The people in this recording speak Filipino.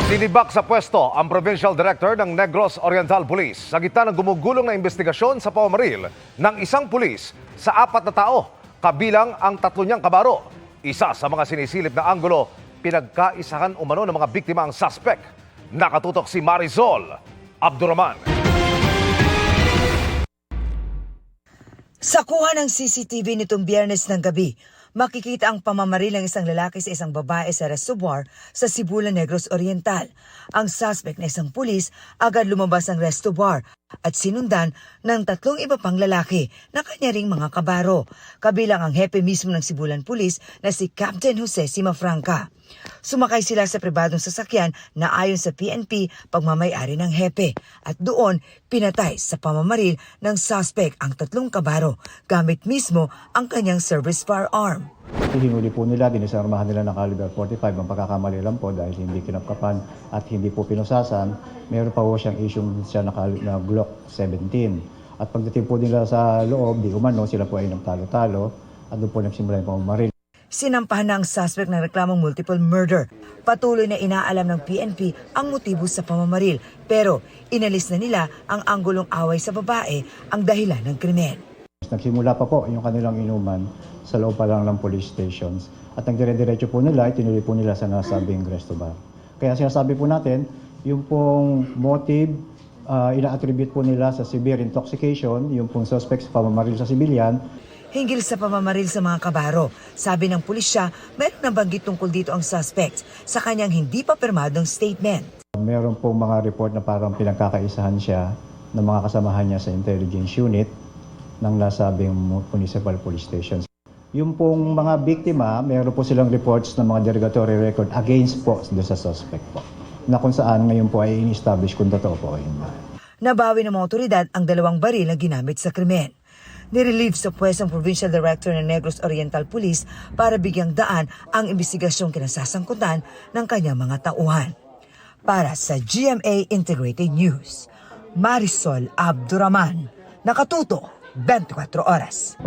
Sinibak sa pwesto ang Provincial Director ng Negros Oriental Police sa gitna ng gumugulong na investigasyon sa pamamaril ng isang pulis sa 4 na tao, kabilang ang 3 niyang kabaro. Isa sa mga sinisilip na anggulo, pinagkaisahan umano ng mga biktima ang suspect. Nakatutok si Marisol Abduraman. Sa kuha ng CCTV nitong Biyernes ng gabi, makikita ang pamamaril ng isang lalaki sa isang babae sa reservoir sa Sibulan, Negros Oriental. Ang suspect na isang pulis agad lumabas ng reservoir at sinundan ng 3 iba pang lalaki na kanya ring mga kabaro, kabilang ang hepe mismo ng Sibulan Police na si Captain Jose Simafranca. Sumakay sila sa pribadong sasakyan na ayon sa PNP pagmamayari ng hepe at doon pinatay sa pamamaril ng suspect ang 3 kabaro gamit mismo ang kanyang service firearm. Hinuli po nila, dinisarmahan nila ng caliber 45 ang pagkakamali lang po dahil hindi kinapkapan at hindi po pinusasan. Meron pa po siyang issue siya na Glock 17. At pagdating po nila sa loob, di umano, sila po ay nagtalo-talo at doon po nagsimula yung pamamaril. Sinampahan na ang suspect ng reklamong multiple murder. Patuloy na inaalam ng PNP ang motibo sa pamamaril pero inalis na nila ang anggulong away sa babae ang dahilan ng krimen. Nagsimula pa po yung kanilang inuman sa loob pa lang ng police stations at nagdire-diretso po nila, itinuloy po nila sa nasabing resto bar. Kaya sinasabi po natin, yung pong motive, ina-attribute po nila sa severe intoxication, yung pong suspect sa pamamaril sa civilian. Hinggil sa pamamaril sa mga kabaro, sabi ng pulisya, mayroong nabanggit tungkol dito ang suspect sa kanyang hindi pa pirmadong statement. Meron pong mga report na parang pinagkakaisahan siya ng mga kasamahan niya sa intelligence unit ng nasabing municipal police stations. Yung pong mga biktima, meron po silang reports ng mga derogatory record against po sa suspect po, na kung saan ngayon po ay in-establish kung totoo po o hindi. Nabawi ng mga otoridad ang 2 baril na ginamit sa krimen. Nirelieve sa pwestong Provincial Director ng Negros Oriental Police para bigyang daan ang investigasyong kinasasangkutan ng kanyang mga tauhan. Para sa GMA Integrated News, Marisol Abduraman, nakatuto 24 oras.